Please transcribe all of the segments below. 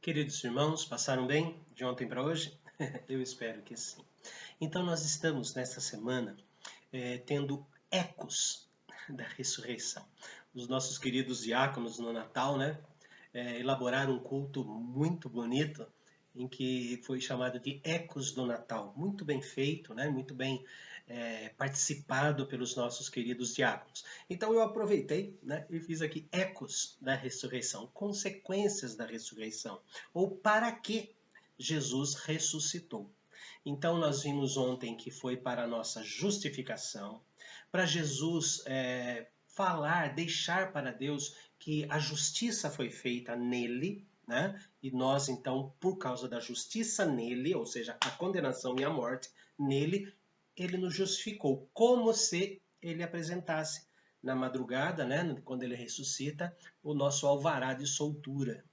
Queridos irmãos, passaram bem de ontem para hoje? Eu espero que sim. Então, nós estamos nesta semana tendo ecos da ressurreição. Os nossos queridos diáconos no Natal, elaboraram um culto muito bonito em que foi chamado de Ecos do Natal. Muito bem feito, muito bem participado pelos nossos queridos diáconos. Então eu aproveitei e fiz aqui ecos da ressurreição, consequências da ressurreição, ou para que Jesus ressuscitou. Então nós vimos ontem que foi para a nossa justificação, para Jesus falar, deixar para Deus que a justiça foi feita nele, e nós, então, por causa da justiça nele, ou seja, a condenação e a morte nele, ele nos justificou, como se ele apresentasse na madrugada, quando ele ressuscita, o nosso alvará de soltura,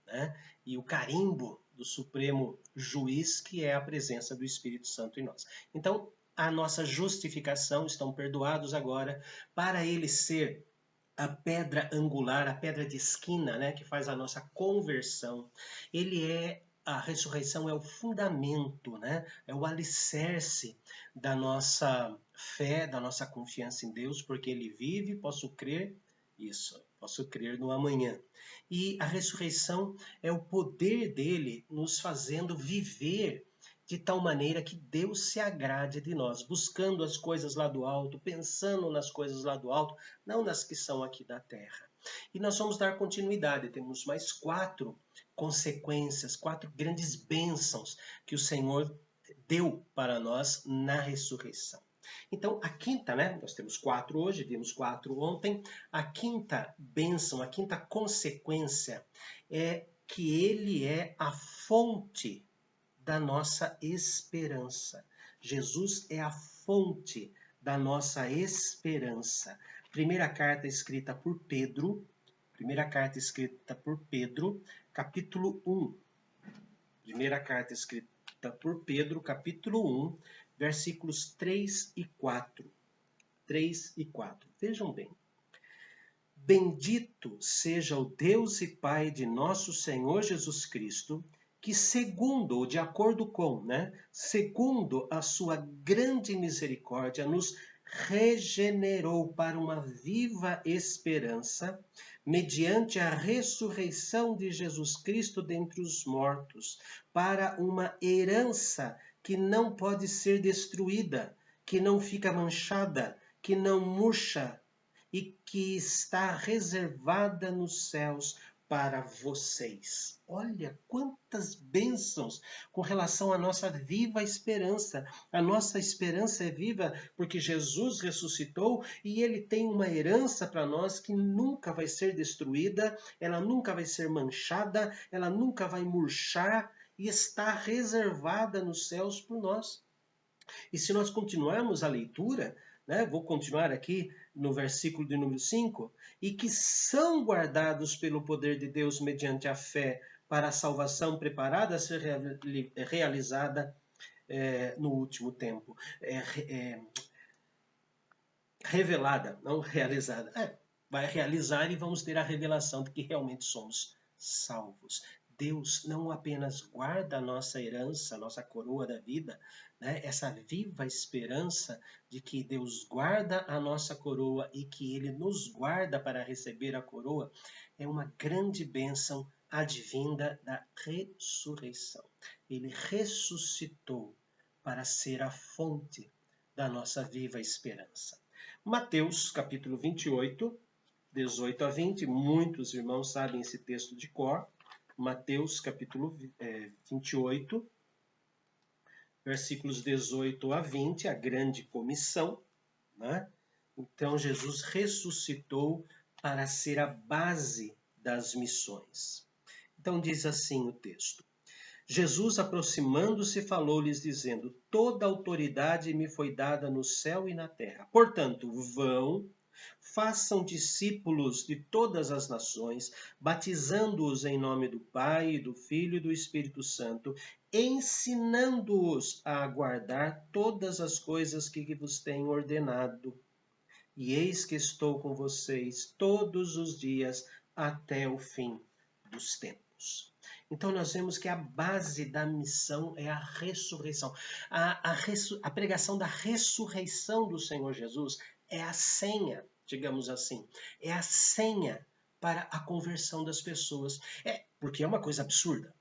e o carimbo do Supremo Juiz, que é a presença do Espírito Santo em nós. Então, a nossa justificação, estão perdoados agora, para ele ser a pedra angular, a pedra de esquina, que faz a nossa conversão. A ressurreição é o fundamento, é o alicerce da nossa fé, da nossa confiança em Deus, porque ele vive, posso crer no amanhã. E a ressurreição é o poder dele nos fazendo viver de tal maneira que Deus se agrade de nós, buscando as coisas lá do alto, pensando nas coisas lá do alto, não nas que são aqui da terra. E nós vamos dar continuidade, temos mais 4 consequências, 4 grandes bênçãos que o Senhor deu para nós na ressurreição. Então, a quinta, nós temos 4 hoje, vimos 4 ontem, a quinta bênção, a quinta consequência é que ele é a fonte da nossa esperança. Jesus é a fonte da nossa esperança. Primeira carta escrita por Pedro, capítulo 1. Primeira carta escrita por Pedro, capítulo 1, versículos 3 e 4. 3 e 4. Vejam bem. Bendito seja o Deus e Pai de nosso Senhor Jesus Cristo, que segundo a sua grande misericórdia, nos regenerou para uma viva esperança, mediante a ressurreição de Jesus Cristo dentre os mortos, para uma herança que não pode ser destruída, que não fica manchada, que não murcha, e que está reservada nos céus para vocês. Olha quantas bênçãos com relação à nossa viva esperança. A nossa esperança é viva porque Jesus ressuscitou e ele tem uma herança para nós que nunca vai ser destruída, ela nunca vai ser manchada, ela nunca vai murchar e está reservada nos céus por nós. E se nós continuarmos a leitura, vou continuar aqui no versículo de número 5, e que são guardados pelo poder de Deus mediante a fé para a salvação preparada a ser realizada no último tempo. Revelada, não realizada. Vai realizar e vamos ter a revelação de que realmente somos salvos. Deus não apenas guarda a nossa herança, a nossa coroa da vida, essa viva esperança de que Deus guarda a nossa coroa e que Ele nos guarda para receber a coroa, é uma grande bênção advinda da ressurreição. Ele ressuscitou para ser a fonte da nossa viva esperança. Mateus, capítulo 28, 18 a 20, muitos irmãos sabem esse texto de cor. Mateus, capítulo 28, versículos 18 a 20, a grande comissão. Então, Jesus ressuscitou para ser a base das missões. Então, diz assim o texto. Jesus, aproximando-se, falou-lhes, dizendo, toda autoridade me foi dada no céu e na terra. Portanto, vão, façam discípulos de todas as nações, batizando-os em nome do Pai, do Filho e do Espírito Santo, ensinando-os a guardar todas as coisas que vos tenho ordenado. E eis que estou com vocês todos os dias até o fim dos tempos. Então nós vemos que a base da missão é a ressurreição. A pregação da ressurreição do Senhor Jesus é a senha, digamos assim, é a senha para a conversão das pessoas. Porque é uma coisa absurda.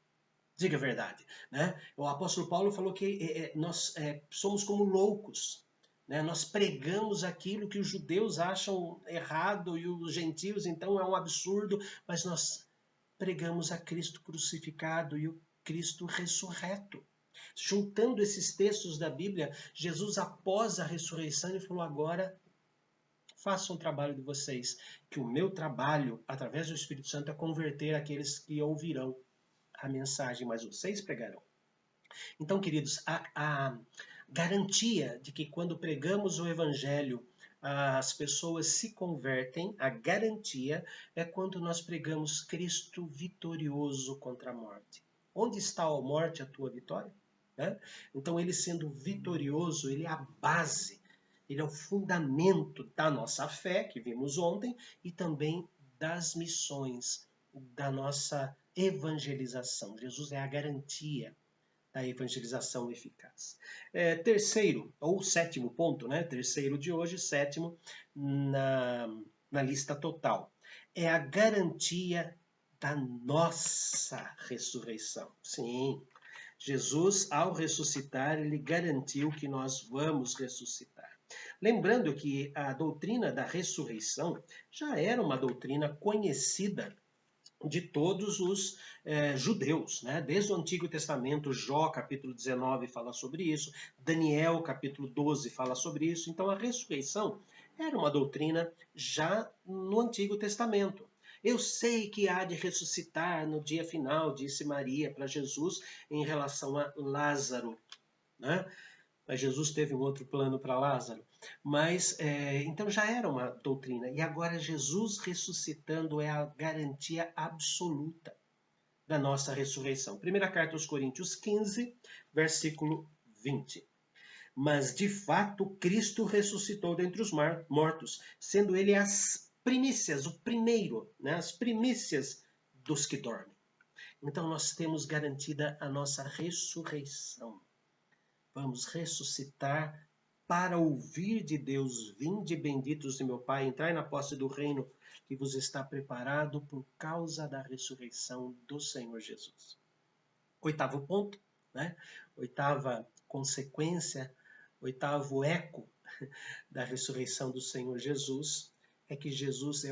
Diga a verdade, né? O apóstolo Paulo falou que nós somos como loucos, né? Nós pregamos aquilo que os judeus acham errado e os gentios então é um absurdo, mas nós pregamos a Cristo crucificado e o Cristo ressurreto. Juntando esses textos da Bíblia, Jesus, após a ressurreição, ele falou: agora façam o trabalho de vocês, que o meu trabalho, através do Espírito Santo, é converter aqueles que ouvirão a mensagem, mas vocês pregarão. Então, queridos, a garantia de que quando pregamos o Evangelho, as pessoas se convertem, a garantia é quando nós pregamos Cristo vitorioso contra a morte. Onde está a morte, a tua vitória? Então, ele sendo vitorioso, ele é a base, ele é o fundamento da nossa fé, que vimos ontem, e também das missões, da nossa evangelização. Jesus é a garantia da evangelização eficaz. Terceiro, ou sétimo ponto, né? Terceiro de hoje, sétimo na lista total. É a garantia da nossa ressurreição. Sim, Jesus, ao ressuscitar, ele garantiu que nós vamos ressuscitar. Lembrando que a doutrina da ressurreição já era uma doutrina conhecida de todos os judeus, né? Desde o Antigo Testamento, Jó, capítulo 19, fala sobre isso, Daniel, capítulo 12, fala sobre isso. Então, a ressurreição era uma doutrina já no Antigo Testamento. Eu sei que há de ressuscitar no dia final, disse Maria para Jesus em relação a Lázaro, né? Mas Jesus teve um outro plano para Lázaro. Mas, então já era uma doutrina. E agora Jesus ressuscitando é a garantia absoluta da nossa ressurreição. Primeira carta aos Coríntios 15, versículo 20. Mas, de fato, Cristo ressuscitou dentre os mortos, sendo ele as primícias, o primeiro, né? As primícias dos que dormem. Então nós temos garantida a nossa ressurreição. Vamos ressuscitar para ouvir de Deus: vinde benditos de meu Pai, entrai na posse do reino que vos está preparado por causa da ressurreição do Senhor Jesus. Oitavo ponto, né? Oitava consequência, oitavo eco da ressurreição do Senhor Jesus é que Jesus é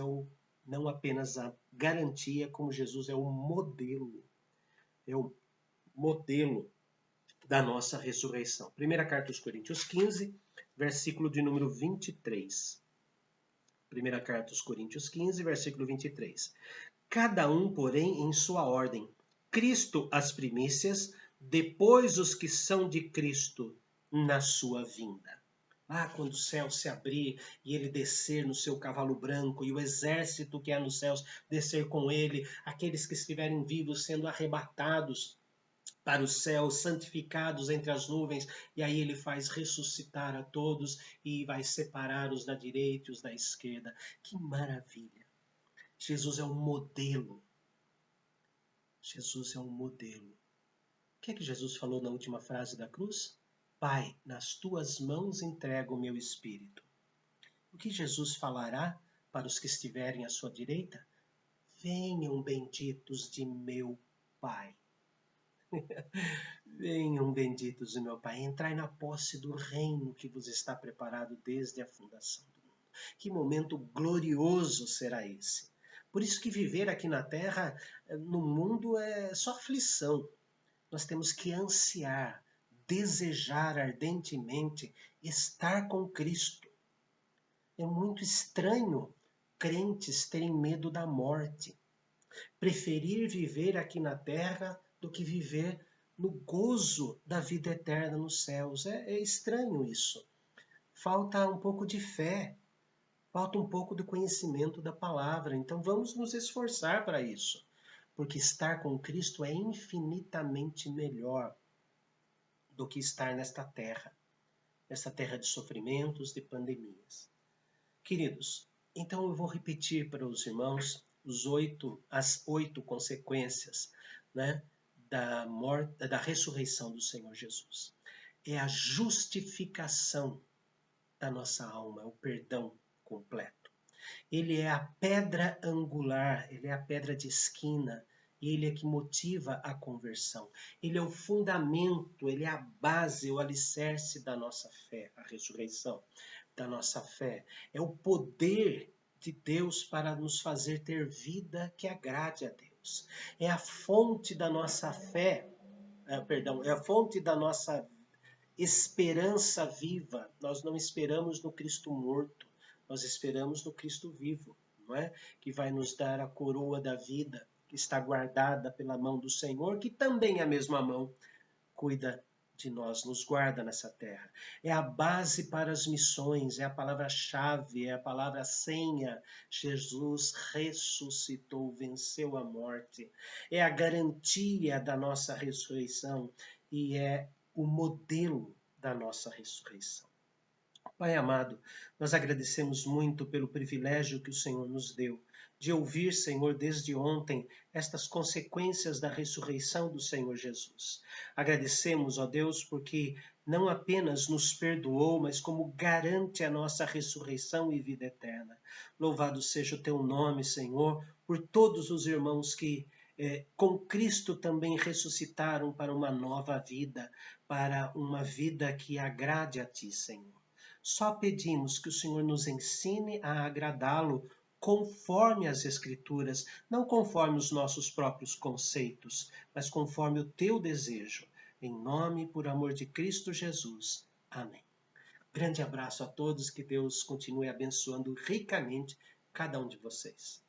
não apenas a garantia, como Jesus é o modelo. É o modelo da nossa ressurreição. Primeira carta aos Coríntios 15, versículo de número 23. Primeira carta aos Coríntios 15, versículo 23. Cada um, porém, em sua ordem. Cristo as primícias, depois os que são de Cristo na sua vinda. Quando o céu se abrir e ele descer no seu cavalo branco e o exército que há nos céus descer com ele, aqueles que estiverem vivos sendo arrebatados para os céus, santificados entre as nuvens, e aí ele faz ressuscitar a todos e vai separar os da direita e os da esquerda. Que maravilha! Jesus é um modelo. Jesus é um modelo. O que é que Jesus falou na última frase da cruz? Pai, nas tuas mãos entrego o meu espírito. O que Jesus falará para os que estiverem à sua direita? Venham benditos de meu Pai. Venham benditos de meu Pai, entrai na posse do reino que vos está preparado desde a fundação do mundo. Que momento glorioso será esse! Por isso que viver aqui na Terra, no mundo, é só aflição. Nós temos que ansiar, desejar ardentemente estar com Cristo. É muito estranho crentes terem medo da morte. Preferir viver aqui na Terra do que viver no gozo da vida eterna nos céus. É estranho isso. Falta um pouco de fé, falta um pouco do conhecimento da palavra. Então vamos nos esforçar para isso, porque estar com Cristo é infinitamente melhor do que estar nesta terra de sofrimentos, de pandemias. Queridos, então eu vou repetir para os irmãos as 8 consequências né, da ressurreição do Senhor Jesus. É a justificação da nossa alma, é o perdão completo. Ele é a pedra angular, ele é a pedra de esquina, e ele é que motiva a conversão. Ele é o fundamento, ele é a base, o alicerce da nossa fé, a ressurreição da nossa fé. É o poder de Deus para nos fazer ter vida que agrade a Deus. É a fonte da nossa fé, é a fonte da nossa esperança viva. Nós não esperamos no Cristo morto, nós esperamos no Cristo vivo, não é? Que vai nos dar a coroa da vida, que está guardada pela mão do Senhor, que também a mesma mão cuida de nós, nos guarda nessa terra. É a base para as missões, é a palavra-chave, é a palavra-senha. Jesus ressuscitou, venceu a morte. É a garantia da nossa ressurreição e é o modelo da nossa ressurreição. Pai amado, nós agradecemos muito pelo privilégio que o Senhor nos deu de ouvir, Senhor, desde ontem, estas consequências da ressurreição do Senhor Jesus. Agradecemos, ó Deus, porque não apenas nos perdoou, mas como garante a nossa ressurreição e vida eterna. Louvado seja o teu nome, Senhor, por todos os irmãos que com Cristo também ressuscitaram para uma nova vida, para uma vida que agrade a ti, Senhor. Só pedimos que o Senhor nos ensine a agradá-lo conforme as Escrituras, não conforme os nossos próprios conceitos, mas conforme o teu desejo. Em nome e por amor de Cristo Jesus. Amém. Grande abraço a todos, que Deus continue abençoando ricamente cada um de vocês.